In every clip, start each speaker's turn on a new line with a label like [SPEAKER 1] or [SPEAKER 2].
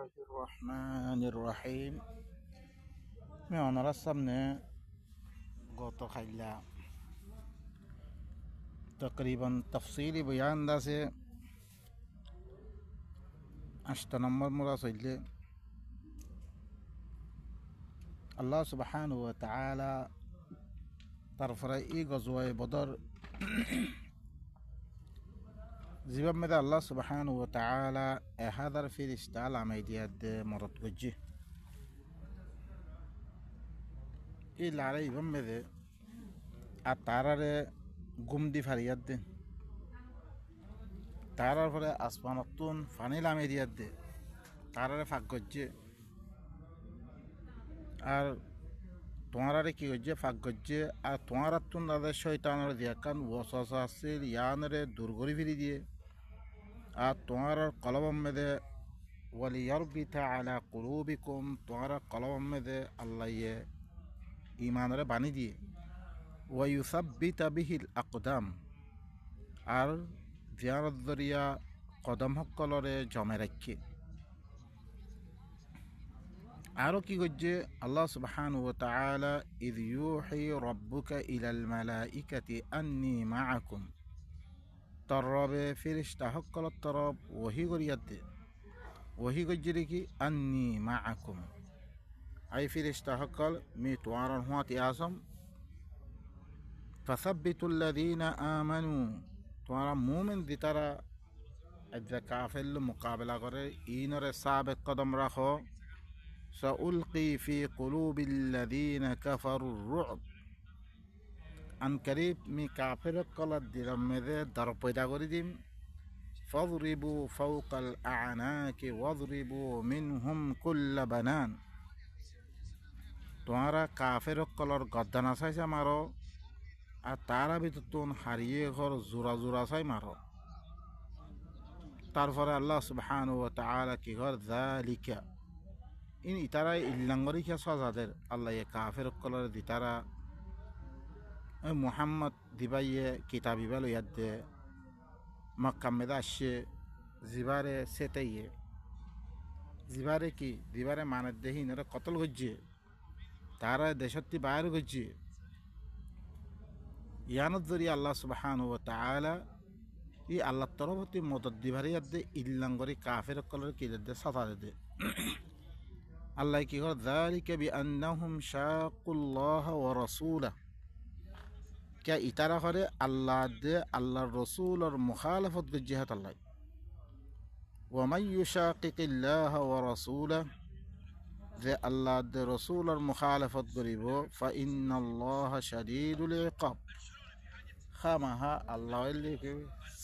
[SPEAKER 1] الله الرحمن الرحيم. من رسمنا قطع خيلا تقريبا تفصيلي بيان داسه أشتنمر مراسل الله سبحانه وتعالى طرف رأي غزوة بدر زبان مدى الله سبحانه وتعالى هذا في الاشتعال عميديات مرت وجه إلا علي بمدى التعرار قمدي فريد تعرار فري أسبانطون فانيل عميديات تعرار فاقجه আর তোমারারে কি হচ্ছে ফাঁক করছে আর তোমার তুন দাদা শয়তানের দিয়াকান ওয়াসওয়াসা আসছিল ইয়ানরে দূর করে ফিরি দিয়ে আর তোমার কলবম মেদে ওয়ালিয়ারবিতা আলা কুলুবিকুম তোমার কলবম মেদে আল্লাহ ইমানরে বানি দিয়ে ওয়ায়ুসাব্বিতা বিহিল আকদাম আর জিয়ারত দরিয়া কদম হকলরে জমে রাখে আরও কি করছে আল্লাহ সুবহানাহু ওয়া তাআলা ইয ইউহি রাব্বুকা ইলাল মালাইকাতি আন্নী মাআকুম তোর রবে ফেরেশতা সকলের তরফ ওহী করিয়াতে ওহী করছে কি আন্নী মাআকুম আই ফেরেশতা সকল মি তোয়ার হুয়াতে আসম ফাসাব্বিতুল্লাযীনা আমানু তোমরা মুমিন দিতারা আজ কাফের মোকাবেলা করে ইনরে সাবেক কদম রাখো سألقي في قلوب الذين كفروا الرعب عن قريب مي كافر قلت درمذ در پیدا کردیم فاضربوا فوق الأعناق واضربوا منهم كل بنان তোমারা কাফের কলর গদ্দানা চাইছে মারো আর তারা ভিতর হারিয়ে ঘর জোড়া জোড়া চাই মারো তারপরে আল্লাহ সুবহানাহু ওয়া তাআলা কি ঘর যালিকা ইন ইতারা ইল্লাঙ্গরি কে সাজাদের আল্লাহ কাফের কলর দিতারা মুহাম্মদ দিবাইয়ে কিতাবিবা লইয়াদ দে মক্কা মেদা আসে জিবারে সেটাইয়ে জিবারে কি দিবারে মানের দেহি নরে কতল গজ্জে তারা দেশত্তি বাইর গজ্জে ইয়ানত জরিয়া আল্লাহ সুবহানাহু ওয়া তাআলা ই আল্লাহ তরফতি মদদ দিবারিয়াদ দে ইল্লাঙ্গরি কাফের কলর কি দে সাজা দে আল্লাহ কি করে যালিকা বিআন্নাহুম শাকুল্লাহ ওয়া রাসূলা কে ইতারা করে আল্লাহ দে আল্লাহর রাসূলের মুখালাফত গজিহাত আল্লাহ ওয়া মান ইউশাকিকিল্লাহ ওয়া রাসূলা যে আল্লাহ দে রাসূলের মুখালাফত করিব ফা ইন্নাল্লাহা শাদীদুল ইকাব খামাহা আল্লাহ লিকে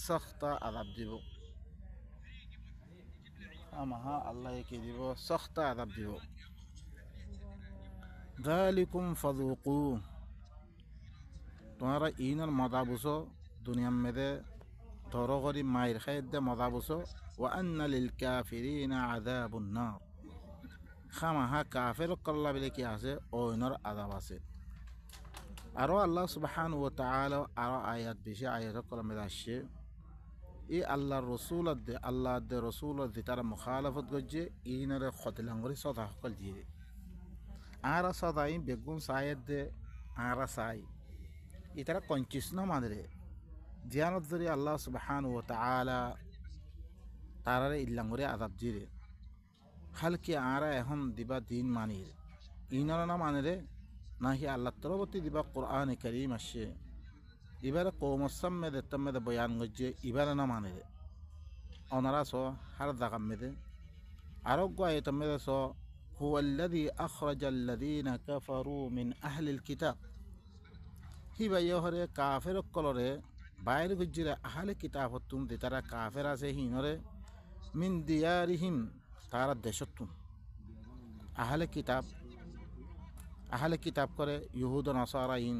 [SPEAKER 1] সখত আযাব দিব আমাহা আল্লাহ কি দিব সখত আযাব দিব যালিকুম ফাযুকু তোমরা ইনার মজা বুঝো দুনিয়ার মেদে ধরো করি মায়ের খাইদে মজা বুঝো ওয়া আন্না লিল কাফিরিনা আযাবুন নার খামাহা কাফের কল্লা বলে কি আছে ওইনার আযাব আছে আরো আল্লাহ সুবহানাহু ওয়া তাআলা আরো আয়াত বেশি আয়াত কলমে আসছে ই আল্লাহর রসুল দে আল্লাহ দে রসুল দে তারা মুখালাফত গজ্জে ইনারে খতলাঙ্গরি সদা সকল দিয়ে আরা সদাই বেগুন সায়েদ দে আরা সাই ইতারা কঞ্চিস না মাদরে জিয়ানত ধরে আল্লাহ সুবহানাহু ওয়া তাআলা তারারে ইল্লাঙ্গরি আযাব দিয়ে হালকি আরা এখন দিবা দিন মানির ইনারা না মানরে নাহি আল্লাহ তরবতি দিবা কোরআনে কারীম আসে ইবারে কৌমসম মেদে তমেদে বয়ান গজ্জে ইবারে না মানে অনারা সো হার জাগাম মেদে আরোগ্য আয়ত মেদে সো হুয়াল্লাযী আখরাজাল্লাযীনা কাফারু মিন আহলিল কিতাব হিবা ইহরে কাফের কলরে বাইরে গজ্জিরে আহলে কিতাব হতুম দে তারা কাফের আছে হিনরে মিন দিয়ারিহিম তারা দেশতুম আহলে কিতাব করে ইহুদ নাসারা ইন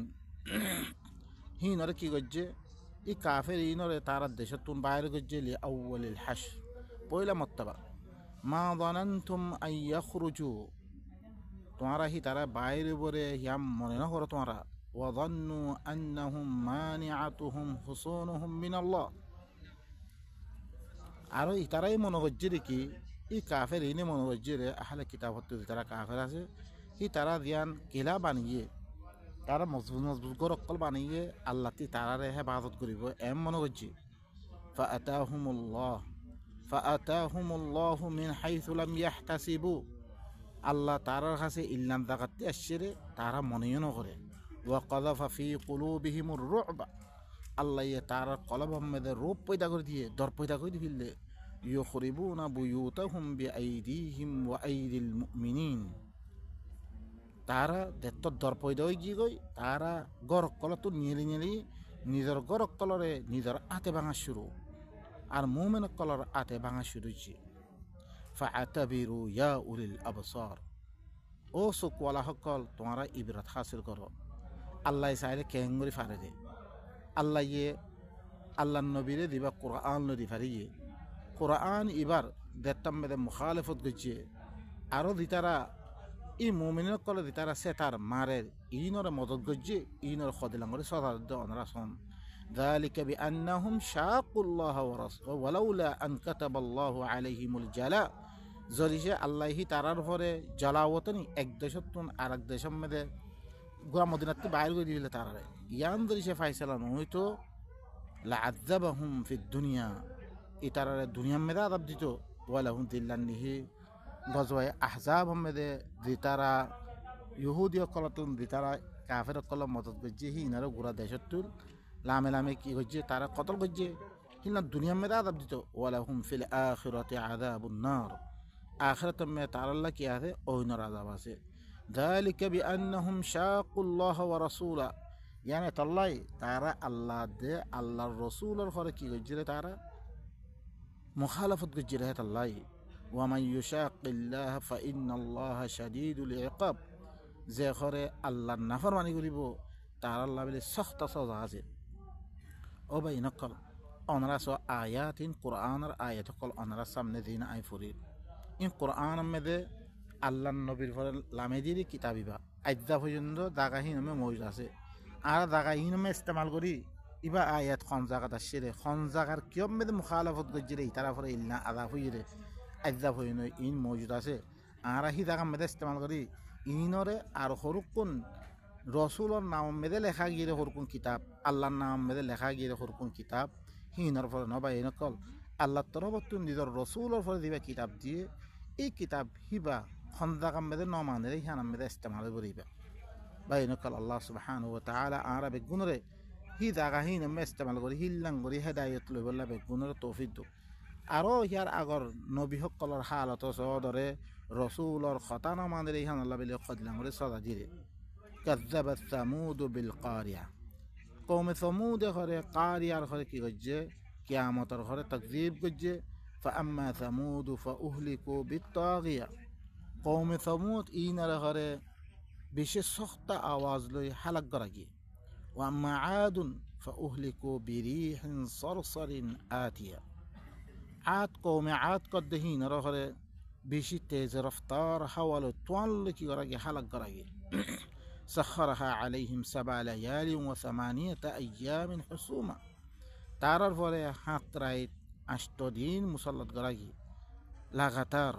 [SPEAKER 1] হিনরে কি গজ্জে ই কাফের ইনরে তারা দেশতুন বাইরে গজ্জে লি আউয়ালিল হাশর পয়লা মর্তবা মা যানানতুম আন ইয়াখরুজু তোমরা হি তারা বাইরে বরে হিয়াম মনে না করো তোমরা ওয়া যান্নু আন্নাহুম মানিআতুহুম হুসুনুহুম মিনাল্লাহ আরো তারাই মনে গজ্জে কি ই কাফের ইনে মনোবজ্জেরে আহলে কিতাব হতে তারা কাফের আছে ই তারা দিয়ান কিলা বানিয়ে তারা মজবুত মজবুত গরকল বানিয়ে আল্লাহ তি তারারে হেফাজত করিব এম মনোবজ্জি ফাআতাহুমুল্লাহু মিন হাইসু লাম ইয়াহতাসিবু আল্লাহ তারার কাছে ইল্লাম জাগাতে আসছে তারা মনেও নকরে ওয়া কাযাফা ফি কুলুবিহিমুর রু'বা আল্লাহ তারার কলবের মধ্যে রূপ পয়দা করে দিয়ে দর পয়দা করে ফেললে ইউখরিবুনা বুয়ুতাহুম বিআইদিহিম ওয়া আইদিল মুমিনিন তারা দেত্তর দর পয়দা হয়ে গিয়ে গই তারা গরক কলা তো নিয়ে নিজের গরক কলরে নিজের আতে ভাঙা শুরু আর মুমিনের কলর আতে ভাঙা শুরু হয়েছে ফাআতাবিরু ইয়া উলিল আবসার ও সুকওয়ালা সকল তোমরা ইবরাত হাসিল করো আল্লাহ চাইলে কেঙ্গুরি ফারে দে আল্লাহ আল্লাহ নবীরে দিবা কোরআন নদী ফারিয়ে কোরআন এবার দেড়টাম মেদে মুখালেফত গেছে আরও দিতারা ই মুমিনের কলে দিতারা সে তার মারের ইনরে মদত গজ্জে ইনর খদিলাঙ্গরে সদাদ অনরাসন ذلك بأنهم شاقوا الله ورسوله ولولا أن كتب الله عليهم الجلاء জরিসে আল্লাহি তারার পরে জ্বালাওতনি এক দেশতুন আর এক দেশের মধ্যে গোয়া মদিনাতে বাইর করে দিলে তারারে ইয়ান জরিসে ফাইসালা নইতো লাআযাবাহুম ফিদ দুনিয়া ই তারারে দুনিয়ার মধ্যে আযাব দিত ওয়ালাহুম দিল্লানিহি গজওয়ায়ে আহজাব মধ্যে দিতারা ইহুদিয় কলতুন দিতারা কাফের কল মদত গজ্জে হিনারে গোরা দেশতুল লামে লামে কি গজ্জে তারা কতল গজ্জে হিনা দুনিয়ার মধ্যে আযাব দিত ওয়ালাহুম ফিল আখিরাতি আযাবুন নার আখিরাত মে তারাল্লাহ কি আছে ওইনর আযাব আছে ذلك بأنهم شاقوا الله ورسوله يعني তাল্লাই তারা আল্লাহ দে আল্লাহর রাসূলের ঘরে কি গজ্জে তারা মুখালাফত গজ্জে রে তাল্লাই ওয়া মান ইউশাকিল্লাহ ফাইন্নাল্লাহা শাদীদুল ইকাব যে ঘরে আল্লাহর নাফরমানি করিব তার আল্লাহ বলে সখত সাজা আছে ও ভাই নকল অনরা সো আয়াতিন কোরআনের আয়াত কল অনরা সামনে দিন আই ফুরি ইন কোরআন মধ্যে আল্লাহ নবীর ফলে লামে দিয়ে কিতাবিবা আজ্জা পর্যন্ত দাগাহীন মৌজুদ আছে আর দাগাহীন ইস্তেমাল করি ইবা আয়াত খন জায়গাত আসছে রে খন জায়গার কিয়ম মেদে মুখালাফত গজ্জে রে তারা ফলে ইল্লা আদা হয়ে রে আজ্জা পর্যন্ত ইন মৌজুদ আছে আর হি জায়গা মেদে ইস্তেমাল করি ইনরে আর হরুকুন রসুলর নাম মেদে লেখা গিয়ে হরকুন কিতাব আল্লাহর নাম মেদে লেখা গিয়ে হরকুন কিতাব হিনর ফলে নবা নকল আল্লাহ তরফতুন নিজের রসুলর ফলে দিবা কিতাব দিয়ে এই কিতাব হিবা খন্দাকাম মেদে নমানের হিয়ানাম মেদে ইস্তেমাল করিবা বা নকল আল্লাহ সুবহানাহু ওয়া তাআলা আরা বেগুনরে হি জাগা হি নামে ইস্তেমাল করি হিল্লাং করি হেদায়ত লই বললা বেগুনরে তৌফিক দো আরও ইয়ার আগর নবী সকলের হালত সদরে রসুলর খতা নমানের হিয়ান আল্লাহ বলে খদলাং করে সদা দিরে কাযযাবাত সামুদ বিল কারিয়া কওমে সামুদ ঘরে কারিয়ার ঘরে কি গজ্জে কিয়ামতের ঘরে তাকযীব গজ্জে ফাআম্মা সামুদ ফাউহলিকু বিত্তাগিয়া কওমে সামুদ ইনার ঘরে বিশেষ সখতা আওয়াজ লই হালাক করা গিয়ে ওয়াম্মা আদুন ফাউহলিকু বিরিহিন সরসরিন আতিয়া আদ কওমে আদ কদ্দে হিনার ঘরে বেশি তেজ রফতার হাওয়ালো তোয়াল কি করা গিয়ে হালাক করা গিয়ে سخرها عليهم 7 ليال و8 أيام حسوما তারার পরে হাত রাইত 8 দিন মুসাল্লাত করা গিয়ে লাগাতার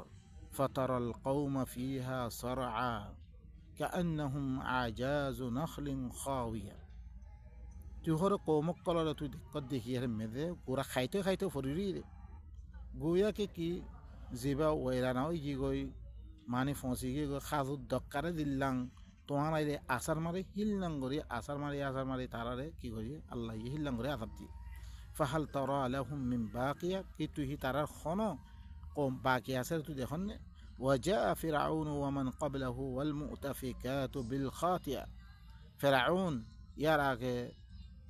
[SPEAKER 1] فترى القوم فيها صرعى كأنهم أعجاز نخل خاوية তুই হরে কৌমক কলরে তুই দিক্কত দেখি আর মেদে গোরা খাইতে খাইতে ফরিরি রে গোয়াকে কি জিবা ওয়েরানা ওই কি গই মানে ফসি গিয়ে খাজুর দক্কারে দিল্লাং তোমার আইলে আসার মারে হিল্লাং করি আসার মারি তারারে কি করি আল্লাহ হিল্লাং করে আজাব দিয়ে ফাহাল তারা আলাহুম মিন বাকিয়া কি তুই তারার খন কম বাকি আছে তুই দেখুন নে ওয়াজা ফিরআউন ওয়া মান ক্বাবলাহু ওয়াল মুতাফিকাতু বিল খাতিয়া ফিরআউন ইয়ার আগে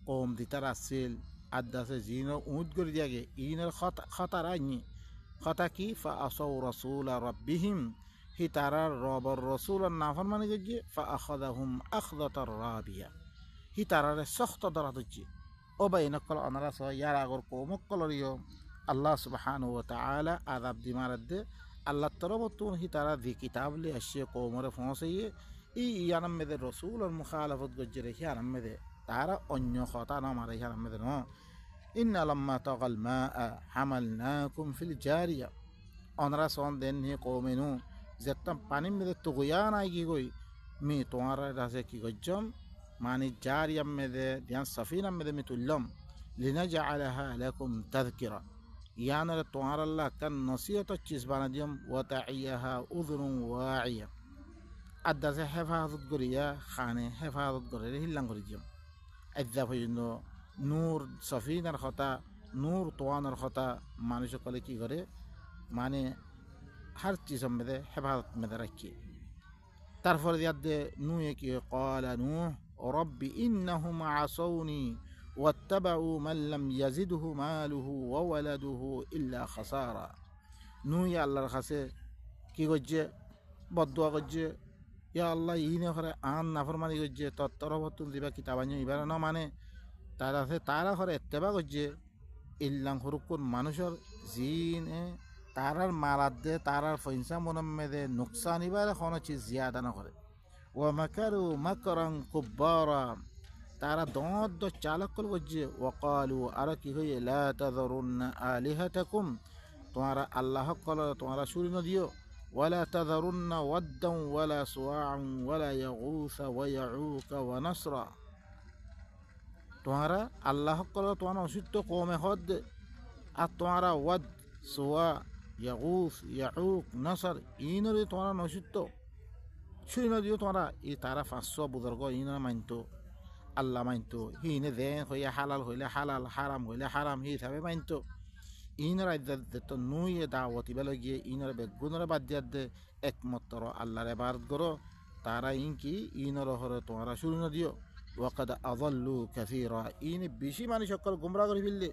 [SPEAKER 1] কম দিতার আসছিল আদাসে জিন উদ করে দিয়াগে ইনের খতা রাইনি খতা কি ফা আসাউ রাসূল রাব্বিহিম হি তারার রবর রসুলের নাফরমানি গিয়ে ফা আখাযাহুম আখযাতার রাবিয়া হি তারারে সখত ধরা দিচ্ছে ও ভাই নকল অনারা সহ ইয়ার আগর কৌমকলরিও আল্লাহ সুবহানাহু ওয়া তাআলা আযাব দিমারাদ দে আল্লাহ তরফতুন হি তারা দি কিতাব লি আসে কৌমরে পৌঁছাইয়ে ইয়ানাম মেদে রসুলের মুখালাফত গজ্জে রেখে আনাম মেদে তারা অন্য কথা না মারে আনাম মেদে ন ইন্না লাম্মা তাগাল মা হামালনাকুম ফিল জারিয়া অনরা সন দেন নি কৌমেনু যেতাম পানি মেদে তো গইয়া নাই কি গই মি তোমার রাসে কি গজ্জম মানে জারিয়াম মেদে দিয়ান সাফিনাম মেদে মি তুললম লিনাজআলাহা লাকুম তাযকিরা ইয়ানরে তোমার আল্লাহ কান নসিহত চিজ বানা দিয়ম ওয়া তাইয়াহা উযরুন ওয়াইয়া আদাসে হেফাজত করিয়া খানে হেফাজত করে হিল্লাং করে দিয়ম আদা পর্যন্ত নূর সফিনার কথা নূর তোয়ানোর কথা মানুষ সকলে কি করে মানে হার চিজ মেদে হেফাজত মেদে রাখি তারপরে ইয়াদে নুয়ে কি ক্বালা নূহ রব্বি ইন্নাহুম আসৌনি ওয়াত্তাবাউ মান লাম ইয়াজিদহু মালুহু ওয়া ওয়ালাদুহু ইল্লা খাসারা নুই আল্লাহর কাছে কি করছে বদদুয়া করছে ইয়া আল্লাহ ইনে করে আন নাফরমানি করছে তত্তরবতুন দিবা কিতাবানি ইবার না মানে তারা আছে তারা করে এত্তেবা করছে ইল্লাং হরুকুন মানুষের জিনে তারার মারাত দে তারার পয়সা মনমেদে নুকসান ইবার কোনো চিজ জিয়াদা না করে ও মাকারু মাকরাং কুব্বারা তারা দদ চালক করছে ওয়াকালু আর কি হয়ে লা তাযরুন্না আলিহাতাকুম তোমারা আল্লাহ কল তোমারা শুরি ন দিও ওয়ালা তাযরুন্না ওয়াদ্দান ওয়ালা সুআআন ওয়ালা ইয়াগুস ওয়া ইয়াউক ওয়া নাসরা তোমারা আল্লাহ কল তোমার অসিদ্ধ কমে হদ আর তোমারা ওয়াদ সুয়া ইয়াগুস ইয়াউক নাসর ইনরে তোমার নসিদ্ধ শুরি ন দিও তোমরা ই তারা 500 বুজুর্গ ইনরা মানতো আল্লাহ মানতো হিনে দেন হইয়া হালাল হইলে হালাল হারাম হইলে হারাম হি হিসাবে মানতো ইনরা তো নুই দাওয়াতি বেলা গিয়ে ইনরা বেগুনরা বাদ দিয়া দে একমাত্র আল্লাহর ইবাদত করো তারা ইনকি ইনর হরে তোমরা শুরু না দিও ওয়াকাদ আযাল্লু কাসীরা ইন বেশি মানুষ সকল গুমরা করে ফেললে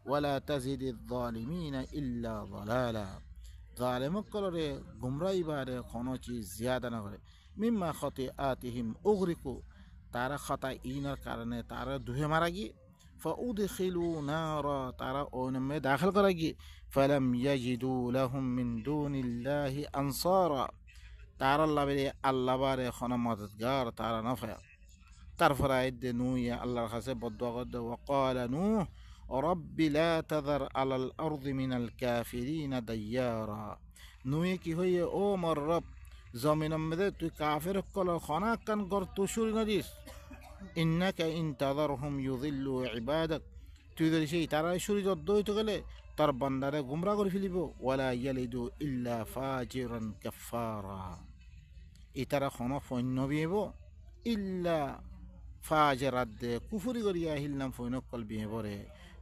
[SPEAKER 1] ওয়ালা তাজিদিয যালিমিনা ইল্লা যালালা জালেম কলরে গুমরাই বারে কোনো চিজ জিয়াদা না করে মিম্মা খাতিআতিহিম উগরিকু তারা খতা ইনার কারণে তারা দুহে মারা গিয়ে فأدخلوا نارا তারা ওনমে দাখিল করা গিয়ে فلم يجدوا لهم من دون الله أنصارا তারা আল্লাহ বারে কোনো মদদগার তারা না পায় তারপরে আইদ নুইয়া আল্লাহর কাছে বদদুয়া করতে وقال نوح رب لا تذر على الأرض من الكافرين ديارا নুই কি হইয়ে ও মোর রব জমিনের মধ্যে তুই কাফের কল খানা কান গর তুশুরি না দিস ইন্নাকা ইন তাযারহুম ইউযিল্লু ইবাদাক তুই যদি সেই তারা শুরি যদ্দ হইতে গেলে তার বান্দারে গুমরা করে ফেলিব ওয়ালা ইয়ালিদু ইল্লা ফাজিরান কাফারা ই তারা কোনো ফৈন্য বিয়েব ইল্লা ফাজিরাত দে কুফরি করিয়া হিলনাম ফৈন্য কল বিয়ে পরে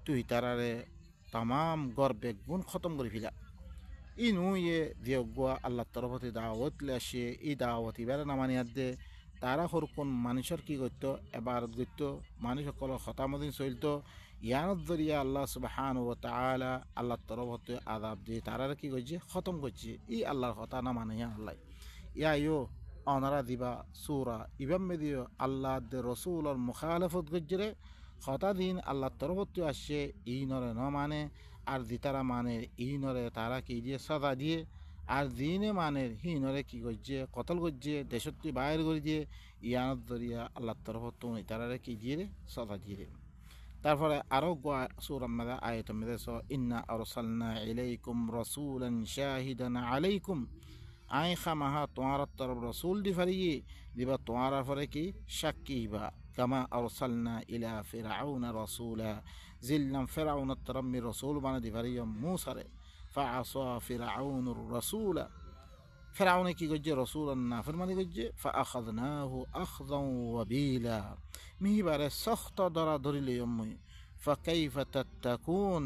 [SPEAKER 1] তুই তারারে তামাম গর্বে গুণ খতম করে ফেলা ই নুয়ে দিয়গুয়া আল্লাহ তরফতে দাওয়াত আসে ই দাওয়াত ইবার নামানিয়াত দে তারা হরকুন মানুষের কি করত এবারত করত মানুষ সকল খতামদিন চলত ইয়ানত জরিয়া আল্লাহ সুবহান ও তাআলা আল্লাহ তরফতে আযাব দিয়ে তারা কি করছে খতম করছে ই আল্লাহর কথা না মানে আল্লাহ ইয়ো অনারা দিবা সূরা ইবাম মেদিও আল্লাহ দে রসুলর মুখালাফত গজ্জরে খতা দিন আল্লাহ তরফতে আসছে ই নরে ন মানে আর দিতারা মানে ই নরে তারা কি দিয়ে সাজা দিয়ে আর দিনে মানের হিনরে কি করছে কতল করছে দেশত্রী বাইর করে দিয়ে ইয়ানত দরিয়া আল্লাহ তরফত তারারে কি দিয়ে রে সদা দিয়ে রে তারপরে আরও সূরা মেদা আয়াত মেদে স ইন্না আরসালনা ইলাইকুম রাসূলান শাহিদান আলাইকুম আই খামাহা তোমার তরফ রসুল দি ফারিয়ে দিবা তোমার পরে কি সাক্ষী বা কামা আরসালনা ইলা ফিরআউনা রাসূলা জিল্লাম ফিরআউন তরম্মি রসুল বানা দি ফারিয়ে মুসারে فعصى فرعون الرسول فرعون كي جج رسول النافرماني جج فأخذناه أخذا وبيلا مي بار سخط درا دري ليومي فكيف تتقون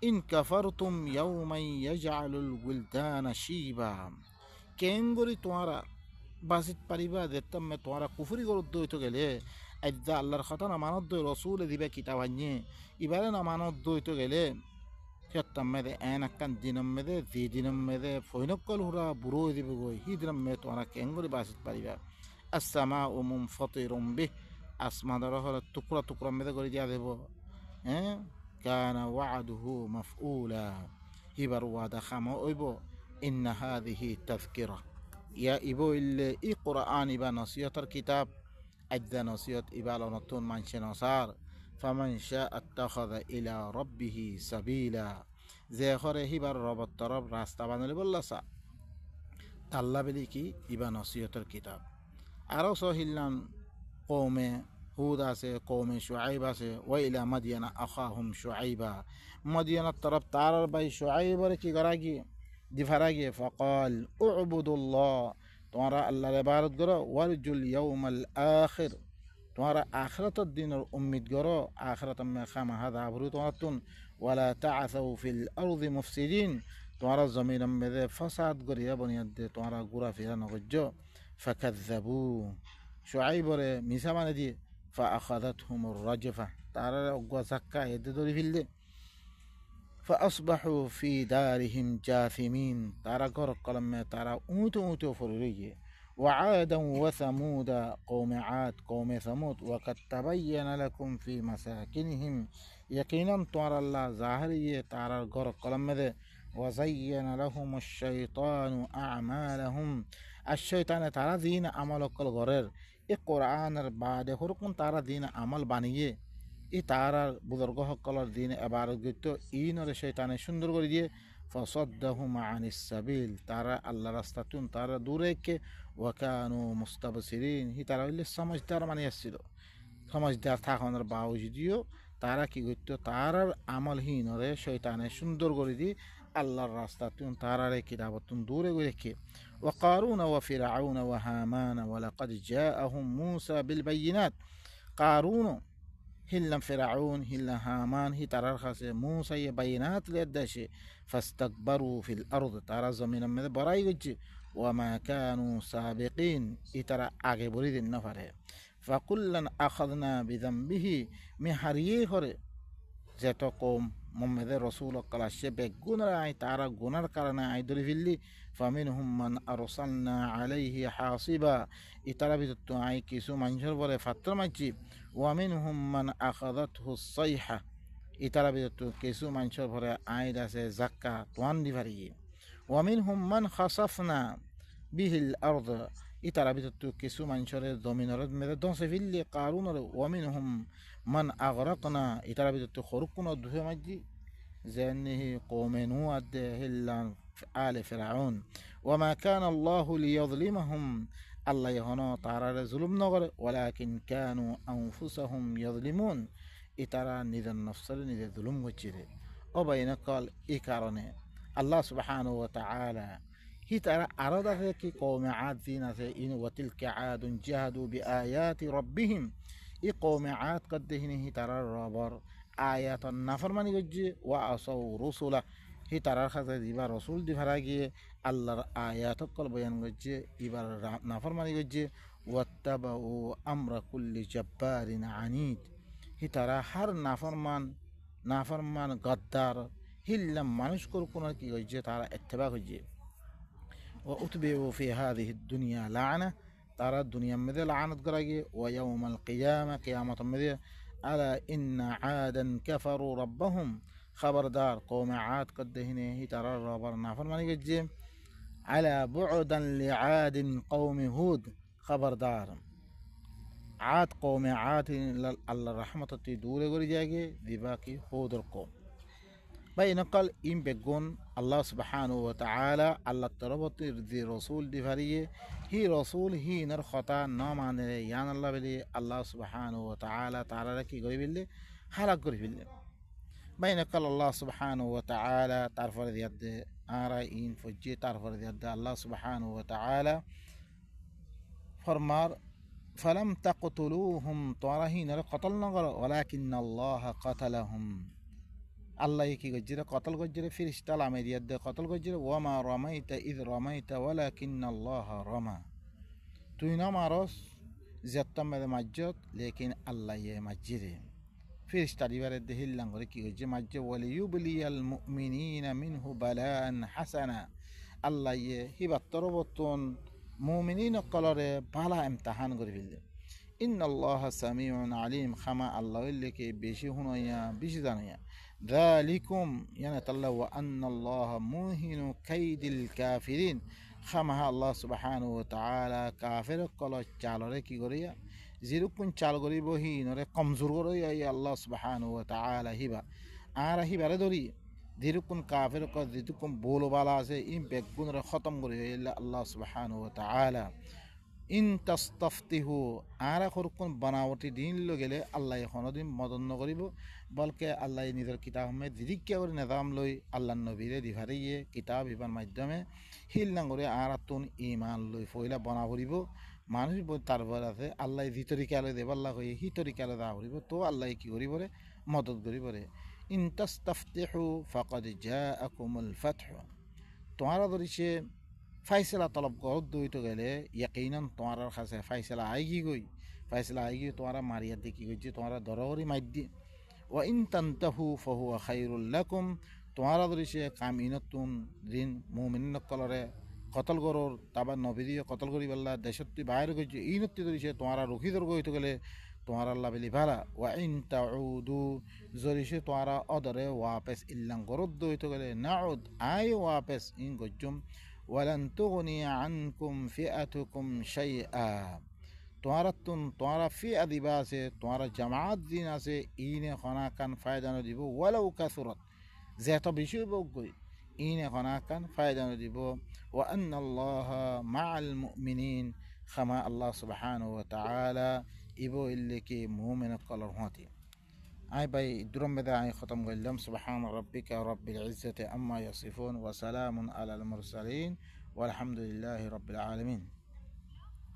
[SPEAKER 1] إن كفرتم يوما يجعل الولدان شيبا كينغوري توارا باسيت پريبا دتم میں توارا کفری گرو دوي تو گله اجزا الله خطا نمانت دو رسول দিবে কিতাবাnye ইবারে নামানত دوي تو গেলে ফেত্তাম মেদে এনাক্কান দিনম মেদে দি দিনম মেদে ফৈনকল হুরা বুড়ো দিবে গই হি দিনম মে তোরা কেঙ্গরি বাসিত পারিবা আসসামা ও মুনফতিরুম বিহ আসমান দর হল টুকরা টুকরা মেদে করে দিয়া দেব হ্যাঁ কানা ওয়াদুহু মাফউলা হিবার ওয়াদা খামা ওইব ইন্না হাদিহি তাযকিরা ইয়া ইবো ইল্লে ই কুরআন ইবা নসিহতর কিতাব আজ্জা নসিহত ইবা নতুন মানুষে নসার ফামান শাআ আত্তাখাযা ইলা রাব্বিহি সাবিলা যে হরে হিবার রবত তরফ রাস্তা বানালে বললাসা তাল্লা বেলি কি ইবা নসিহতের কিতাব আরও সহিল্লান কৌমে হুদ আছে কৌমে শুআইব আছে ওয়াইলা মাদিয়ানা আখাহুম শুআইবা মাদিয়ানার তরফ তার ভাই শুআইবরে কি করা গিয়ে দিফারা গিয়ে ফকাল উবুদুল্লাহ তোমরা আল্লাহর ইবাদত করো ওয়ারজুল ইয়াউমাল আখির তোমরা আখিরাতের দিনের উম্মিদ করো আখিরাত মে খামাহা দাবরু তোমাতুন ওয়ালা তাআসাউ ফিল আরদি মুফসিদিন তোমরা জমিন মেদে ফাসাদ করিয়া বনিয়াদ দে তোমরা ঘোরাফেরা নগজ্য ফাকাজ্জাবু শুআইবরে মিসা মানে দিয়ে ফাআখাযাতহুমুর রাজফা তারা অগ্বা ধাক্কা এতে ধরে ফেললে ফাআসবাহু ফি দারিহিম জাথিমিন তারা ঘর কলমে তারা উঁচু উঁচু ফরে রইয়ে وعادا وثمودا قوم عاد قوم ثمود وقد تبين لكم في مساكنهم يقينا ترى الله ظاهرية ترى غر قلم وزين لهم الشيطان أعمالهم الشيطان ترى دين عملك الغرر এই কোরআনের বাদে হরকুন তারা দিন আমল বানিয়ে ই তারার বুজুর্গ সকলের দিন এবার গিত ইনরে শয়তানে সুন্দর করে দিয়ে ফসদ্দাহুম আনিস সাবিল তারা আল্লাহ রাস্তাতুন তারা দূরে কে ওয়াকানু মুস্তাবসিরিন হি তারা হইলে সমঝদার মানে আসছিল সমঝদার থাকানোর বাউজুদিও তারা কি করত তারার আমলহীনরে শয়তানে সুন্দর করে দিয়ে আল্লাহর রাস্তাতুন তারারে কিতাবতুন দূরে করে রেখে وقارون وفرعون وهامان ولقد جاءهم موسى بالبينات قارون هلا فرعون هلا هامان هي ترى خاصة موسى بينات للدشي فاستكبروا في الأرض ترى زمين من براي وما كانوا سابقين ترى أغبريد النفر فكلا أخذنا بذنبه مهريه যেত কম মোহাম্মদের রসুল কালাসে বেগুনার আই তারা গুনার কারণে আই ধরে ফেললি ফামিন হুম্মান আরসালনা আলাইহি হাসিবা ইতারা ভিতর তো আই কিছু মানুষের পরে ফাত্র মারছি ওয়ামিন হুম্মান আখাদাত হুসাইহা ইতারা ভিতর তো কিছু মানুষের পরে আইড আছে জাক্কা তোয়ান দিভারি ওয়ামিন হুম্মান খাসাফনা বিহিল আরদ ইতারা ভিতর তো কিছু মানুষের জমিনের মেরে দশে ফেললি কারুনের ওয়ামিন হুম من أغرقنا يترى خرقنا الدفع مجدي زنه قوم نوح هلا آل فرعون وما كان الله ليظلمهم الله يهنا تعالى ظلم نغر ولكن كانوا أنفسهم يظلمون يترى نذا النفس نذا ظلم وجره وبين قال إكارنه الله سبحانه وتعالى هي ترى أراد في قوم عاد ذين إن وتلك عاد جهدوا بآيات ربهم ই কৌমে আয়াত করতে হিনি হি তারার রবর আয়াত নাফরমানি গজ্জে ওয়া আসৌ রসুলা হি তারার খাতে দিবা রসুল দিভারা গিয়ে আল্লাহর আয়াত কল বয়ান গজ্জে ইবার নাফরমানি গজ্জে ওয়াত্তাবাউ আমরা কুল্লি জব্বারিন আনিদ হি তারা হার নাফরমান গদ্দার হিল্লাম মানুষ কর কোন কি গজ্জে তারা ইত্তেবা গজ্জে ওয়া উতবিউ ফি হাযিহি দুনিয়া লা'না তারা দুনিয়া মেদে লানত করা গিয়ে ওয়াউমাল কিয়ামা কিয়ামত মেদে আলা ইন্না আদান কাফারু রাব্বাহুম খবরদার কওমে আদ কদ্দেহিনে হি তারা রবার নাফরমানি গজ্জে আলা বু'দান লিআদিন কওমি হুদ খবরদার আদ কওমে আদ আল্লাহর রহমততি দূরে করে যায়গে দিবা কি হুদর কওম বাইনকাল ইম বেগুন আল্লাহ সুবহানাহু ওয়া তাআলা আল্লাহ তরবতির যে রসুল দিভারিয়ে হি রসুল হি নর খতা না মানে ইয়ান আল্লাহ বলি আল্লাহ সুবহানাহু ওয়া তাআলা তারা কি করে ফেললে হালাক করে ফেললে বাইনকাল আল্লাহ সুবহানাহু ওয়া তাআলা তারপরে দিয়াদে আরা ইন ফজি তারপরে দিয়াদে আল্লাহ সুবহানাহু ওয়া তাআলা ফরমার ফালাম তাকতুলুহুম তারাহিনার কতল নগর ওয়ালাকিন্নাল্লাহ কাতালাহুম আল্লাহ কি গজ্জিরে কতল গজ্জিরে ফিরিস্তা লামেরিয়াদ দে কতল গজ্জিরে ওয়ামা রামাইতা ইদ রামাইতা ওয়ালাকিন্নাল্লাহ রামা তুই না মারস জেত্তাম মেদে মাজ্জত লেকিন আল্লাহ ইয়ে মাজ্জিরে ফিরিস্তা দিবারে দে হিল্লাং করে কি গজ্জে মাজ্জে ওয়ালিয়ুবলিয়াল মুমিনিনা মিনহু বালান হাসানা আল্লাহ ইয়ে হিবাত তরবতন মুমিনিন কলরে বালা ইমতিহান করে ফেললে ইন্নাল্লাহ সামিউন আলিম খামা আল্লাহ লেকে বেশি হুনাইয়া বেশি জানাইয়া ذلكم يعني الله وأن الله موهن كيد الكافرين خمها الله سبحانه وتعالى كافر قال چالره کی گریا زیرو کن چال گری بهی نره کمزور گریا ای الله سبحانه وتعالى هبا آره هبا ردوری যেরকম কাফের যেরকম বোলবালা আছে ই বেগুনরে খতম করে হইলে আল্লাহ সুবহানাহু ওয়া তাআলা ইন তাস্তাফতিহু আর কোন বানাওয়াটি দিন লো গেলে আল্লাহ কোনোদিন মদন নকরিব বলকে আল্লাহ নিজের কিতাব মে জিরিক্যা করে নিজাম লই আল্লাহ নবীরে দিভারিয়ে কিতাব ইবার মাধ্যমে হিল নাঙ্গরে আর তুন ইমান লই ফইলা বনা করিব মানুষ তারপর আছে আল্লাহ যি তরিকালে দেব আল্লাহ কই হি তরিকালে দা করিব তো আল্লাহ কি করিব রে মদত করিব রে ইন তাস্তাফতিহু ফাকাদ জাআকুমুল ফাতহু তোমারা ধরিছে ফাইসলা তলব গরত দইতে গেলে ইয়াকিনান তোমার কাছে ফাইসলা আইগি গই ফাইসলা আইগি তোমারা মারিয়া দেখি গই যে তোমারা দরগরি মাইর দি ওয়া ইন তান্তাহু ফাহুয়া খাইরুল লাকুম তোমারা ধরিছে কাম ইনতুন দিন মুমিন কলরে কতল গরর তারপর নবী দিয়ে কতল করি বললা দেশত্তি বাইরে গইছে ইনত্তি ধরিছে তোমারা রুখি দর গইতে গেলে তোমার আল্লাহ বেলি ভালা ওয়া ইন তাউদু জরিছে তোমারা অদরে ওয়াপেস ইল্লাং গরত দইতে গেলে নাউদ আই ওয়াপেস ইন গজ্জুম ওয়ালান তুগনি আনকুম ফিআতুকুম শাইআ তোমারা ফিআ দিবা আছে তোমারা জামাত দিন আছে ইনে খনা কান ফায়দানো দিব ওয়ালাউ কাসুরাত যেত বেশি বগই ইনে খনা কান ফায়দানো দিব ওয়া আন্নাল্লাহা মাআল মুমিনিন খামা আল্লাহ সুবহানাহু ওয়া তাআলা ইবো ইল্লিকি মুমিন কলর হতি আই ভাই দুরম বেদা আই খতম করলাম সুবহান রাব্বিকা রাব্বিল ইজ্জাতি আম্মা ইয়াসিফুন ওয়া সালামুন আলাল মুরসালিন والحمد لله رب العالمين